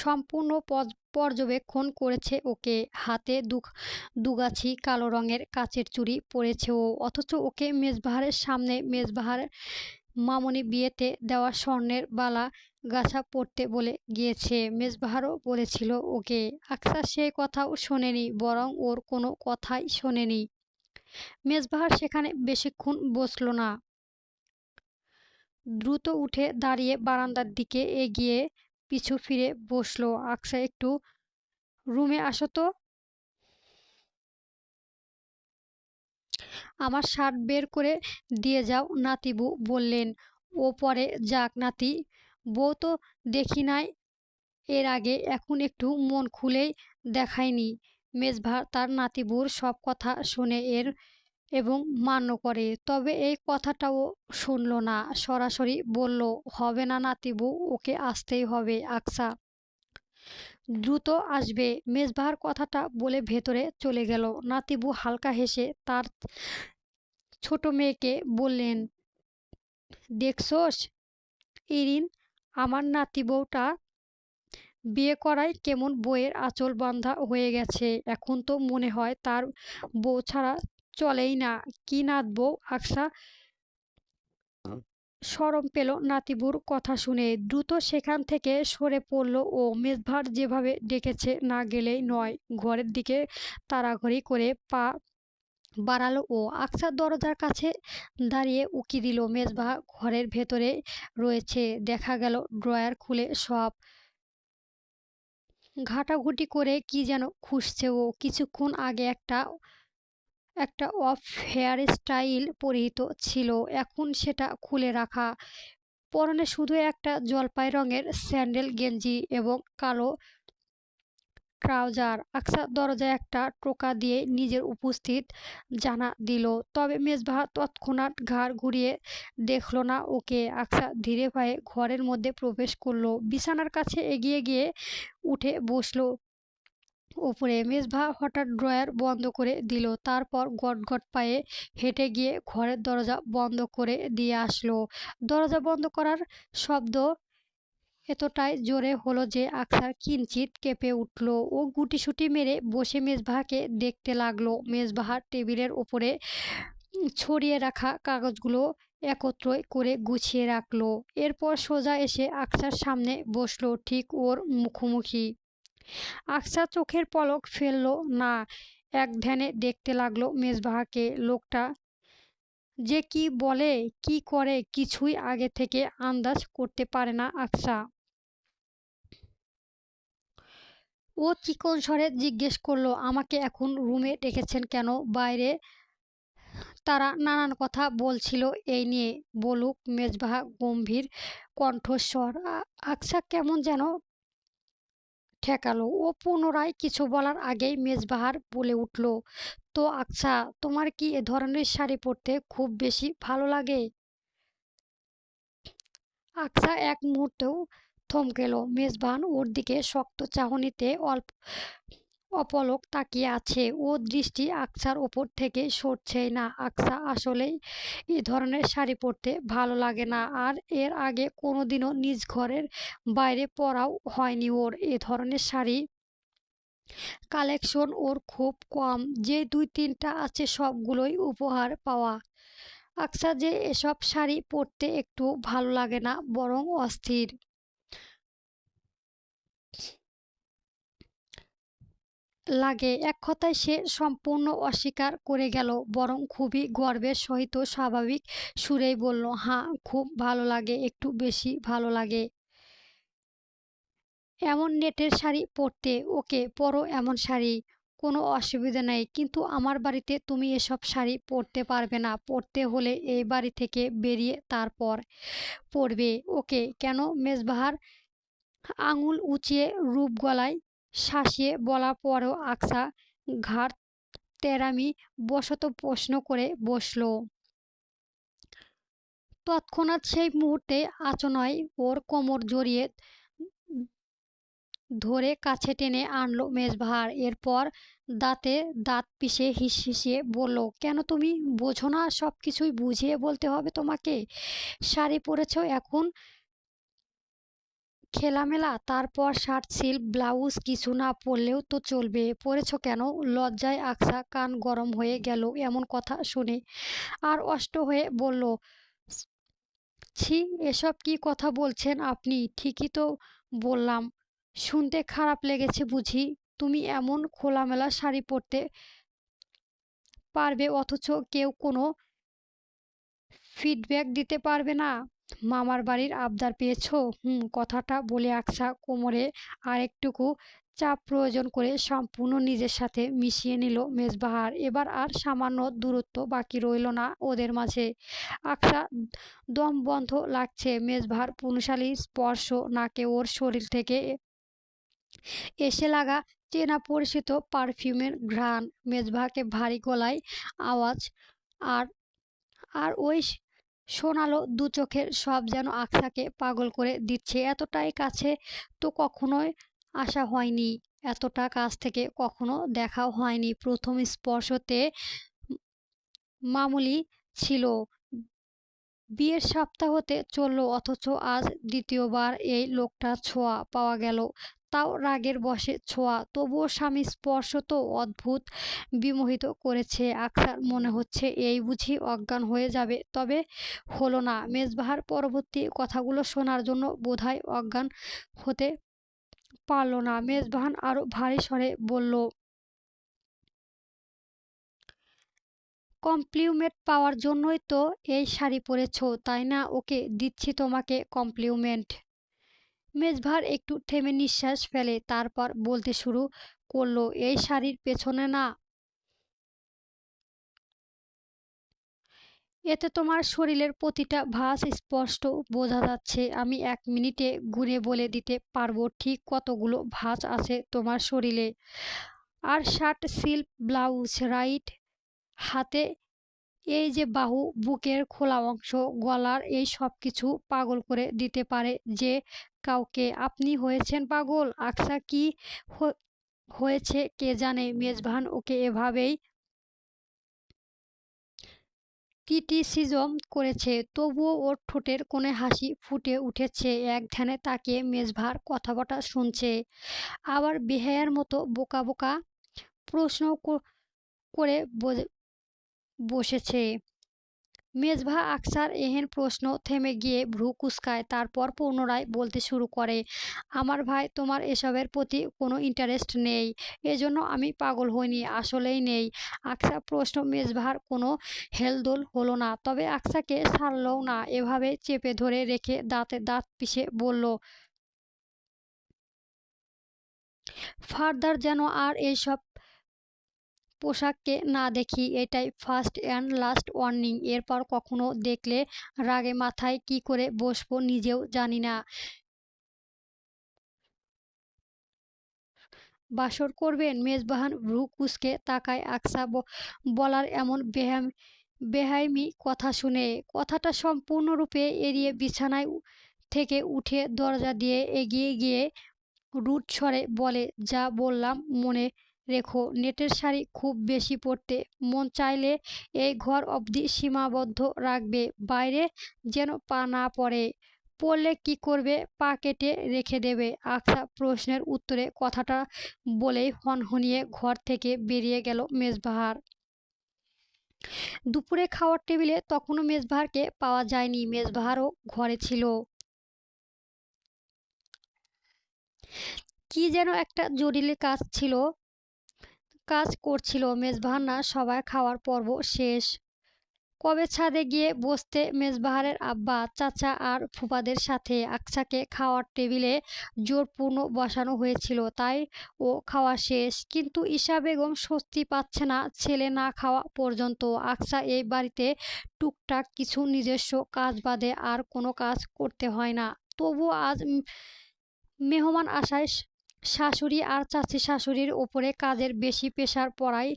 সম্পূর্ণ পর্যবেক্ষণ করেছে ওকে। হাতে দুগাছি কালো রঙের কাচের চুড়ি পরেছে ও, অথচ ওকে মেজবাহারের সামনে মেজবাহার মামনি বিয়েতে দেওয়া স্বর্ণের বালা গাছা পরতে বলে গিয়েছে। মেজবাহারও বলেছিল ওকে। আকসা সেই কথাও শোনেনি, বরং ওর কোনো কথাই শোনেনি। মেজবাহার সেখানে বেশিক্ষণ বসল না। দ্রুত উঠে দাঁড়িয়ে বারান্দার দিকে এগিয়ে পিছু ফিরে বসলো। আকসা, একটু রুমে আসো তো। আমার শার্ট বের করে দিয়ে যাও, নাতিবু বললেন। ও পরে যাক নাতি, বউ তো দেখি নাই এর আগে, এখন একটু মন খুলেই দেখায়নি। মেজবাহ তার নাতিবুর সব কথা শুনে এবং মান্য করে। তবে এই কথাটাও শুনল না। সরাসরি বলল, হবে না নাতিবু, ওকে আসতেই হবে। আকসা দ্রুত আসবে। মেজবাহার কথাটা বলে ভেতরে চলে গেল। নাতিবু হালকা হেসে তার ছোট মেয়েকে বললেন, দেখছোস ইরিন, আমার নাতি বউটা বিয়ে করায় কেমন বইয়ের আঁচল বাঁধা হয়ে গেছে। এখন তো মনে হয় তার বউ ছাড়া চলেই না। কি নাত বউ? আকসা শরম পেল নাতিবুর কথা শুনে। দ্রুত সেখান থেকে সরে পড়ল ও। মেজবাহার যেভাবে ডেকেছে না গেলেই নয়। ঘরের দিকে তাড়াঘড়ি করে পা বাড়ালো ও। আকসার দরজার কাছে দাঁড়িয়ে উকি দিল। মেজবাহা ঘরের ভেতরে রয়েছে। দেখা গেল ড্রয়ার খুলে সব ঘাটাঘুটি করে কি যেন খুঁজছে ও। কিছুক্ষণ আগে একটা একটা অফ হেয়ার স্টাইল পরিহিত ছিল, এখন সেটা খুলে রাখা। পরনে শুধু একটা জলপাই রঙের স্যান্ডেল গেঞ্জি এবং কালো ট্রাউজার। আকসা দরজায় একটা টোকা দিয়ে নিজের উপস্থিত জানা দিল। তবে মেজবাহা তৎক্ষণাৎ ঘাড় ঘুরিয়ে দেখল না ওকে। আকসা ধীরে পায়ে ঘরের মধ্যে প্রবেশ করলো। বিছানার কাছে এগিয়ে গিয়ে উঠে বসলো উপরে। মেজবাহা হঠাৎ ড্রয়ার বন্ধ করে দিল। তারপর গটগট পায়ে হেঁটে গিয়ে ঘরের দরজা বন্ধ করে দিয়ে আসলো। দরজা বন্ধ করার শব্দ এতটাই জোরে হলো যে আকসার কিঞ্চিৎ কেঁপে উঠল। ও গুটিসুটি মেরে বসে মেজবাহাকে দেখতে লাগলো। মেজবাহার টেবিলের ওপরে ছড়িয়ে রাখা কাগজগুলো একত্র করে গুছিয়ে রাখলো। এরপর সোজা এসে আকসার সামনে বসলো, ঠিক ওর মুখোমুখি। আকসা চোখের পলক ফেললো না, এক ধ্যানে দেখতে লাগলো মেজবাহাকে। লোকটা যে কি বলে কি করে কিছুই আগে থেকে আন্দাজ করতে পারে না আকসা। ও চিকন স্বরে জিজ্ঞেস করলো, আমাকে এখন রুমে ডেকেছেন কেন? বাইরে তারা নানান কথা বলছিল এই নিয়ে। বলুক। মেজবাহা গম্ভীর কণ্ঠস্বর। আকসা কেমন যেন ঠেকালো। ও পুনরায় কিছু বলার আগেই মেজবাহার বলে উঠল, তো আকসা, তোমার কি এ ধরনের শাড়ি পরতে খুব বেশি ভালো লাগে? আকসা এক মুহূর্তেও থমকে এলো। মেজবান ওর দিকে শক্ত চাহনিতে অপলক তাকিয়ে আছে। ও দৃষ্টি আকসার ওপর থেকে সরছেই না। আকসা আসলেই এ ধরনের শাড়ি পরতে ভালো লাগে না, আর এর আগে কোনোদিনও নিজ ঘরের বাইরে পরাও হয়নি ওর। এ ধরনের শাড়ি কালেকশন ওর খুব কম, যে দুই তিনটা আছে সবগুলোই উপহার পাওয়া। আকসা যে এসব শাড়ি পরতে একটু ভালো লাগে না, বরং অস্থির লাগে। এক কথায় সে সম্পূর্ণ অস্বীকার করে গেল, বরং খুবই গর্বের সহিত স্বাভাবিক সুরেই বলল, হ্যাঁ, খুব ভালো লাগে, একটু বেশি ভালো লাগে। এমন নেটের শাড়ি পরতে? ওকে, পরো এমন শাড়ি, কোনো অসুবিধা নেই, কিন্তু আমার বাড়িতে তুমি এসব শাড়ি পরতে পারবে না। পরতে হলে এই বাড়ি থেকে বেরিয়ে তারপর পরবে। ওকে। কেন? মেজবাহার আঙুল উঁচিয়ে রূপ গলায় শাসিয়ে বলার পরেও আকসা ঘাড় তেরামি বশত প্রশ্ন করে বসল। তৎক্ষণাৎ সেই মুহূর্তে আচমকাই ওর কোমর জড়িয়ে ধরে কাছে টেনে আনলো মেজবাহার। এরপর দাঁতে দাঁত পিষে হিসিয়ে বলল, কেন তুমি বোঝো না? সব কিছুই বুঝিয়ে বলতে হবে তোমাকে। শাড়ি পরেছ এখন খেলামেলা, তারপর শার্ট, সিল্ক ব্লাউজ কিছু না পরলেও তো চলবে। পরেছ কেন? লজ্জায় আকসা কান গরম হয়ে গেল এমন কথা শুনে, আর অষ্ট হয়ে বলল, ছি, এসব কি কথা বলছেন আপনি? ঠিকই তো বললাম। শুনতে খারাপ লেগেছে বুঝি? তুমি এমন খোলামেলা শাড়ি পরতে পারবে, অথচ কেউ কোনো ফিডব্যাক দিতে পারবে না? মামার বাড়ির আবদার পেয়েছো? কথাটা বলে আকসা কোমরে আরেকটুকু চাপ প্রয়োজন করে সম্পূর্ণ নিজের সাথে মিশিয়ে নিল মেজবাহার। এবার আর সামান্য দূরত্ব বাকি রইল না ওদের মাঝে। আকসা দম বন্ধ লাগছে। মেজবাহার পুনশালী স্পর্শ, নাকে ওর শরীর থেকে এসে লাগা চেনা পরিচিত পারফিউমের ঘ্রাণ, মেজবাহাকে ভারী গলায় আওয়াজ, আর আর ওই শোনালো দু চোখের সব যেন আকসাকে পাগল করে দিচ্ছে। এতটাই কাছে তো কখনোই আসা হয়নি, এতটা কাছ থেকে কখনো দেখাও হয়নি। প্রথম স্পর্শতে মামুলি ছিল, বিয়ের সপ্তাহতে চলল, অথচ আজ দ্বিতীয়বার এই লোকটার ছোঁয়া পাওয়া গেল। তাও রাগের বশে ছোঁয়া। তবুও স্বামীর স্পর্শ তো অদ্ভুত বিমোহিত করেছে আকসার। মনে হচ্ছে এই বুঝি অজ্ঞান হয়ে যাবে। তবে হলো না। মেজবাহার পরবর্তী কথাগুলো শোনার জন্য বোধহয় অজ্ঞান হতে পারল না। মেজবাহান আরো ভারী স্বরে বলল, কমপ্লিমেন্ট পাওয়ার জন্যই তো এই শাড়ি পরেছ, তাই না? ওকে, দিচ্ছি তোমাকে কমপ্লিমেন্ট। মেজবাহার একটু থেমে নিঃশ্বাস ফেলে, তারপর বলতে শুরু করলো, এই শাড়ির পেছনে না, এতে তোমার শরীরের প্রতিটা ভাঁজ স্পষ্ট বোঝা যাচ্ছে। আমি 1 মিনিটে গুণে বলে দিতে পারবো ঠিক কতগুলো ভাঁজ আছে তোমার শরীরে। আর শার্ট, সিল্ক ব্লাউজ, রাইট হাতে এই যে বাহু, বুকের খোলা অংশ, গলার, এই সব কিছু পাগল করে দিতে পারে যে কাউকে। আপনি হয়েছেন পাগল। আকসা কি হয়েছে কে জানে। মেজবাহান ওকে এভাবেই ক্রিটিসিজম করেছে, তবুও ওর ঠোঁটের কোণে হাসি ফুটে উঠেছে। এক ধ্যানে তাকিয়ে মেজভার কথাবার্তা শুনছে, আবার বেহায়ার মতো বোকা বোকা প্রশ্ন করে বসেছে। মেজভা আকসার এহেন প্রশ্ন থেমে গিয়ে ভ্রু কুঁচকায়, তারপর পুনরায় বলতে শুরু করে, আমার ভাই তোমার এসবের প্রতি কোনো ইন্টারেস্ট নেই, এজন্য আমি পাগল হইনি, আসলেই নেই। আকসা প্রশ্ন মেজভার কোনো হেলদোল হলো না, তবে আকসাকে ছাড়লও না, এভাবে চেপে ধরে রেখে দাঁতে দাঁত পিষে বলল, ফার্দার যেন আর এইসব পোশাককে না দেখি, এটাই ফার্স্ট অ্যান্ড লাস্ট ওয়ার্নিং। এরপর কখনো দেখলে রাগে মাথায় কি করে বসবো নিজেও জানি না। বাসর করবেন? মেজবাহান ভ্রু কুঁচকে তাকায় আকসা বলার এমন বেহাইমি কথা শুনে। কথাটা সম্পূর্ণরূপে এড়িয়ে বিছানায় থেকে উঠে দরজা দিয়ে এগিয়ে গিয়ে রুড স্বরে বলে, যা বললাম মনে রেখো, নেটের শাড়ি খুব বেশি পরতে মন চাইলে এই ঘর অবধি সীমাবদ্ধ রাখবে, বাইরে যেন পা না পড়ে। পড়লে কি করবে? পা কেটে রেখে দেবে। আকসা প্রশ্নের উত্তরে কথাটা বলেই হনহনিয়ে ঘর থেকে বেরিয়ে গেল মেজবাহার। দুপুরে খাওয়ার টেবিলে তখনও মেজবাহারকে পাওয়া যায়নি। মেজবাহারও ঘরে ছিল, কি যেন একটা জরুরি কাজ করছিল। মেজবাহার না সবাই খাওয়ার পর্ব শেষ। কবে ছাদে গিয়ে বসতে মেজবাহারের আব্বা, চাচা আর ফুফাদের সাথে। আকসাকে খাওয়ার টেবিলে জোরপূর্ণ বসানো হয়েছিল, তাই ও খাওয়া শেষ। কিন্তু ঈশা বেগম স্বস্তি পাচ্ছে না ছেলে না খাওয়া পর্যন্ত। আকসা এই বাড়িতে টুকটাক কিছু নিজস্ব কাজ বাদে আর কোনো কাজ করতে হয় না, তবু আজ মেহমান আসায় শাশুড়ি আর চাচি শাশুড়ির ওপরে কাজের বেশি প্রেশার পড়ায়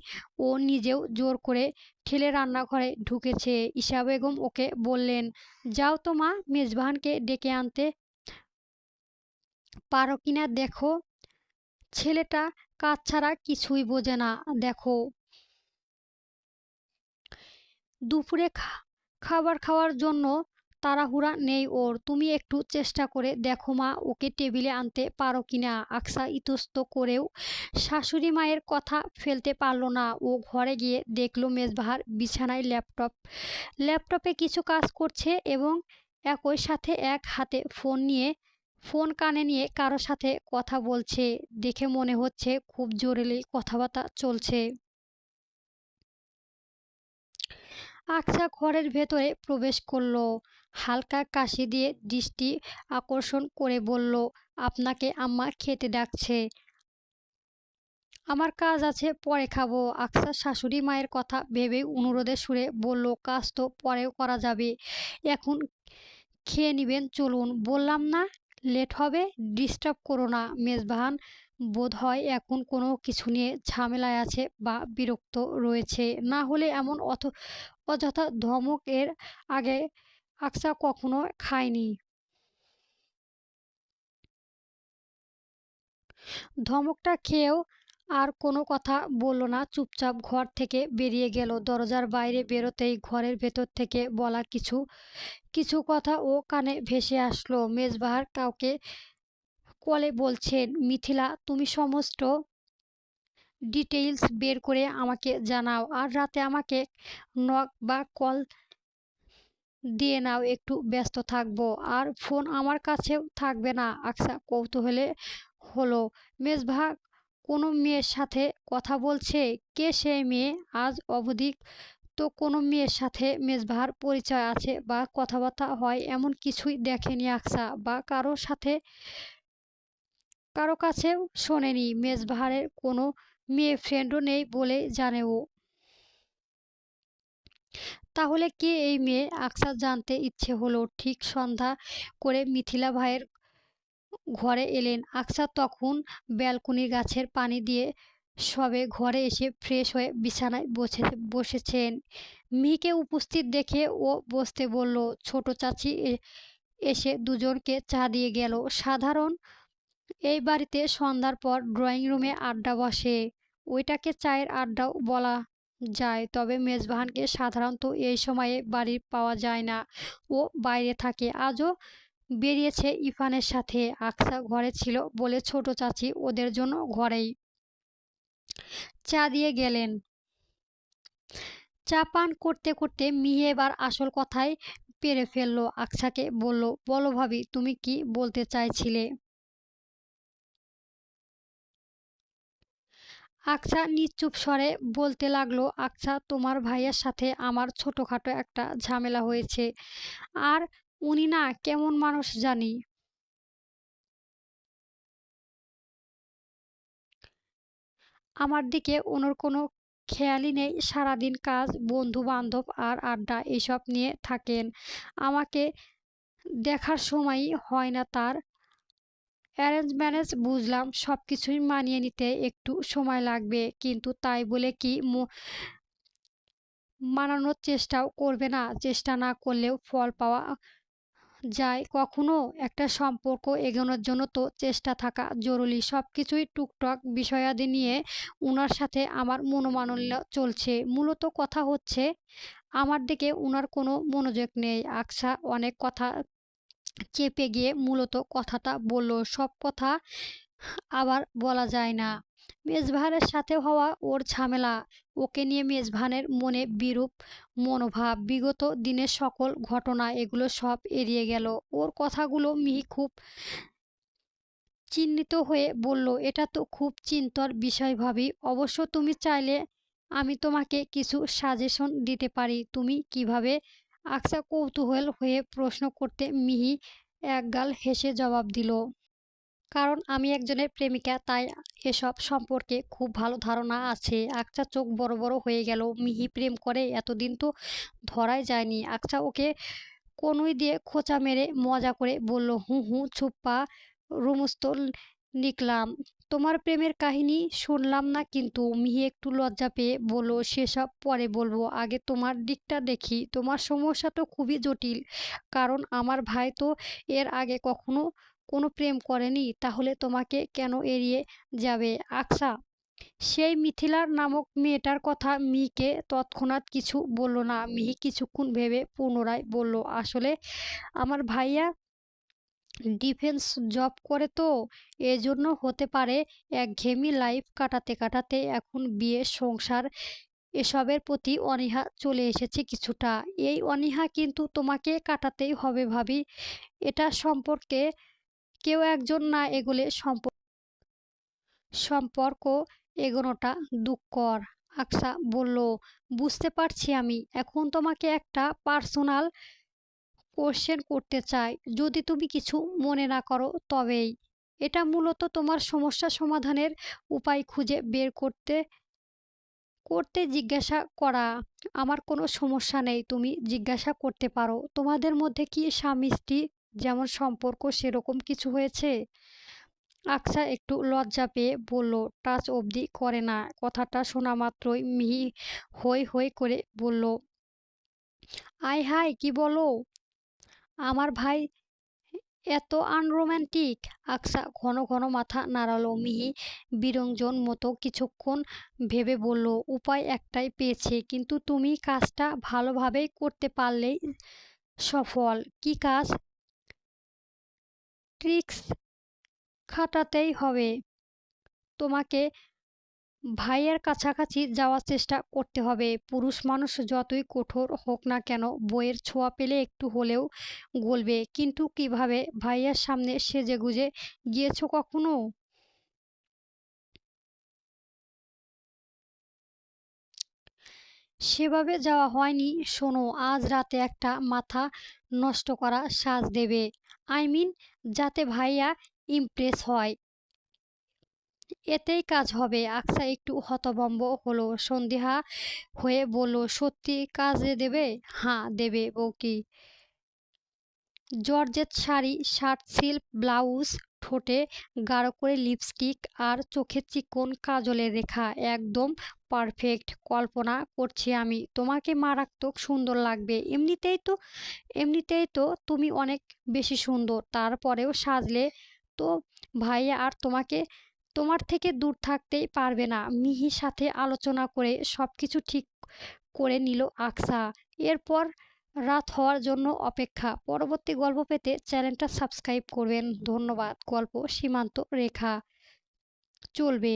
ও নিজেও জোর করে ঠেলে রান্নাঘরে ঢুকেছে। ঈশা বেগম ওকে বললেন, যাও তো মা, মেজবাহানকে ডেকে আনতে পারো কিনা দেখো, ছেলেটা কাজ ছাড়া কিছুই বোঝে না। দেখো, দুপুরে খাবার খাওয়ার জন্য তাড়াহুড়া নেই ওর, তুমি একটু চেষ্টা করে দেখো মা, ওকে টেবিলে আনতে পারো কিনা। আকসা ইতস্ত করেও শাশুড়ি মায়ের কথা ফেলতে পারল না। ও ঘরে গিয়ে দেখলো মেজবাহার বিছানায় ল্যাপটপে কিছু কাজ করছে এবং একই সাথে এক হাতে ফোন কানে নিয়ে কারো সাথে কথা বলছে। দেখে মনে হচ্ছে খুব জরুরি কথাবার্তা চলছে। আকসা ঘরের ভেতরে প্রবেশ করল, হালকা কাশি দিয়ে দৃষ্টি আকর্ষণ করে বলল, আপনাকে আম্মা খেতে ডাকছে। আমার কাজ আছে, পরে খাবো। আকসা শাশুড়ি মায়ের কথা ভেবেই অনুরোধের সুরে বলল, কাজ তো পরেও করা যাবে, এখন খেয়ে নিবেন চলুন। বললাম না লেট হবে, ডিস্টার্ব করো না। মেজবাহান বোধ হয় এখন কোনো কিছু নিয়ে ঝামেলায় আছে বা বিরক্ত রয়েছে, না হলে এমন অযথা ধমক এর আগে আকসা কখনো খায়নি। ধমকটা খেয়েও আর কোনো কথা বলল না, চুপচাপ ঘর থেকে বেরিয়ে গেল। দরজার বাইরে বেরোতেই ঘরের ভেতর থেকে বলা কিছু কিছু কথা ও কানে ভেসে আসলো। মেজবাহার কাউকে কলে বলছেন, মিথিলা তুমি সমস্ত ডিটেইলস বের করে আমাকে জানাও, আর রাতে আমাকে নক বা কল দিয়ে নাও, একটু ব্যস্ত থাকবো। আর ফোন আমার কাছেও থাকবে না। আকসা কৌতূহলে হলো, মেজবাহ কোনো মেয়ের সাথে কথা বলছে? কে সেই মেয়ে? আজ অবধি তো কোনো মেয়ের সাথে মেজবাহার পরিচয় আছে বা কথাবার্তা হয় এমন কিছুই দেখেনি আকসা, বা কারো কাছেও শোনেনি। মেজবাহারের কোনো মেয়ে ফ্রেন্ডও নেই বলে জানে ও। তাহলে কে এই মেয়ে? আকসার জানতে ইচ্ছে হলো। ঠিক সন্ধ্যা করে মিথিলা ভাইয়ের ঘরে এলেন। আকসা তখন ব্যালকনির গাছের পানি দিয়ে সবে ঘরে এসে ফ্রেশ হয়ে বিছানায় বসেছেন। মিহিকে উপস্থিত দেখে ও বসতে বলল। ছোট চাচি এসে দুজনকে চা দিয়ে গেল। সাধারণ এই বাড়িতে সন্ধ্যার পর ড্রয়িং রুমে আড্ডা বসে, ওইটাকে চায়ের আড্ডাও বলা যায়, তবে মেজবাহানকে সাধারণত এই সময়ে বাড়ি পাওয়া যায় না। ও বাইরে থাকে। আজও বেরিয়েছে ইরফানের সাথে। আকসা ঘরে ছিল বলে ছোট চাচি ওদের জন্য ঘরেই চা দিয়ে গেলেন। চা পান করতে করতে মিহি এবার আসল কথায় পেরে ফেললো। আকসাকে বলল, বলো ভাবি, তুমি কি বলতে চাইছিলে? আকসা নিশ্চুপ স্বরে বলতে লাগলো, আকসা, তোমার ভাইয়ের সাথে আমার ছোটখাটো একটা ঝামেলা হয়েছে। আর উনি না কেমন মানুষ জানি। আমার দিকে ওনার কোনো খেয়ালই নেই। সারাদিন কাজ, বন্ধু বান্ধব আর আড্ডা এসব নিয়ে থাকেন। আমাকে দেখার সময়ই হয় না তার। অ্যারেঞ্জ ম্যারেজ বুঝলাম, সব কিছুই মানিয়ে নিতে একটু সময় লাগবে, কিন্তু তাই বলে কি মানানোর চেষ্টাও করবে না? চেষ্টা না করলেও ফল পাওয়া যায় কখনো? একটা সম্পর্ক এগোনোর জন্য তো চেষ্টা থাকা জরুরি। সব কিছুই টুকটাক বিষয়াদি নিয়ে উনার সাথে আমার মনোমালিন্য চলছে। মূলত কথা হচ্ছে, আমার দিকে উনার কোনো মনোযোগ নেই। আকসা অনেক কথা চেপে গিয়ে মূলত কথাটা বলল। সব কথা আবার বলা যায় না। মেজবাহানের সাথে হওয়া ওর ঝামেলা, ওকে নিয়ে মেজবাহানের মনে বিরূপ মনোভাব, বিগত দিনের সকল ঘটনা, এগুলো সব এড়িয়ে গেল। ওর কথাগুলো মিহি খুব চিন্তিত হয়ে বলল, এটা তো খুব চিন্তর বিষয় ভাবি। অবশ্য তুমি চাইলে আমি তোমাকে কিছু সাজেশন দিতে পারি। তুমি কিভাবে? আকসা কৌতূহল হয়ে প্রশ্ন করতে মিহি একগাল হেসে জবাব দিল, কারণ আমি একজনের প্রেমিকা, তাই এসব সম্পর্কে খুব ভালো ধারণা আছে। আকছা চোখ বড় বড় হয়ে গেল। মিহি প্রেম করে এতদিন তো ধরাই যায়নি। আকছা ওকে কনুই দিয়ে খোঁচা মেরে মজা করে বলল, হু হু চুপ্পা, রুমস্থ লিখলাম। তোমার প্রেমের কাহিনী শুনলাম না কিন্তু। মিহি একটু লজ্জা পেয়ে বলল, সেসব পরে বলবো, আগে তোমার দিকটা দেখি। তোমার সমস্যা তো খুবই জটিল, কারণ আমার ভাই তো এর আগে কখনো কোনো প্রেম করেনি। তাহলে তোমাকে কেন এড়িয়ে যাবে? আকসা সেই মিথিলার নামক মেয়েটার কথা মিহিকে তৎক্ষণাৎ কিছু বলল না। মিহি কিছুক্ষণ ভেবে পুনরায় বলল, আসলে আমার ভাইয়া ডিফেন্স জব করে তো, এজন্য হতে পারে। একঘেয়েমি লাইফ কাটাতে কাটাতে এখন বিয়ে, সংসার এসবের প্রতি অনীহা চলে এসেছে কিছুটা। এই অনীহা কিন্তু তোমাকে কাটাতেই হবে ভাবি। এটা সম্পর্কে কেউ একজন না এগোলে সম্পর্ক এগোনোটা দুষ্কর। আকসা বলল, বুঝতে পারছি আমি। এখন তোমাকে একটা পার্সোনাল কোশ্চেন করতে চাই, যদি তুমি কিছু মনে না করো তবেই। এটা মূলত তোমার সমস্যা সমাধানের উপায় খুঁজে বের করতে করতে জিজ্ঞাসা করা। আমার কোনো সমস্যা নেই, তুমি জিজ্ঞাসা করতে পারো। তোমাদের মধ্যে কি স্বামী স্ত্রী যেমন সম্পর্ক সেরকম কিছু হয়েছে? আকসা একটু লজ্জা পেয়ে বলল, টাচ অবধি করে না। কথাটা শোনা মাত্রই মিহি হৈ হৈ করে বলল, আয় হায়, কি বলো? আমার ভাই এত আনরোম্যান্টিক? আকসা ঘন ঘন মাথা নাড়ালো। মিহি বিরঞ্জন মতো কিছুক্ষণ ভেবে বলল, উপায় একটাই পেয়েছে, কিন্তু তুমি কাজটা ভালোভাবেই করতে পারলেই সফল। কি কাজ? ট্রিক্স খাটাতেই হবে তোমাকে। ভাইয়ের কাছাকাছি যাওয়ার চেষ্টা করতে হবে। পুরুষ মানুষ যতই কঠোর হোক না কেন, বইয়ের ছোঁয়া পেলে একটু হলেও গলবে। কিন্তু কিভাবে? ভাইয়ার সামনে সেজেগুজে গিয়েছো কখনো? সেভাবে যাওয়া হয়নি। শোনো, আজ রাতে একটা মাথা নষ্ট করা সাজ দেবে। আই মিন, যাতে ভাইয়া ইমপ্রেস হয়। এতেই কাজ হবে। আকসা একটু হতভম্ব হলো। সন্দিহা হয়ে বলল, সত্যি কাজে দেবে? হ্যাঁ দেবে বউকি। Georgette sari, shirt, silk blouse, ঠোঁটে গাঢ় করে লিপস্টিক আর চোখে চিকন কাজলের রেখা, একদম পারফেক্ট। কল্পনা করছি আমি, তোমাকে মারাত্মক সুন্দর লাগবে। এমনিতেই তো তুমি অনেক বেশি সুন্দর, তারপরেও সাজলে তো ভাইয়া আর তোমাকে তোমার থেকে দূর থাকতেই পারবে না। মিহির সাথে আলোচনা করে সবকিছু ঠিক করে নিল আকসা। এরপর রাত হওয়ার জন্য অপেক্ষা। পরবর্তী গল্প পেতে চ্যানেলটা সাবস্ক্রাইব করবেন। ধন্যবাদ। গল্প সীমান্ত রেখা চলবে।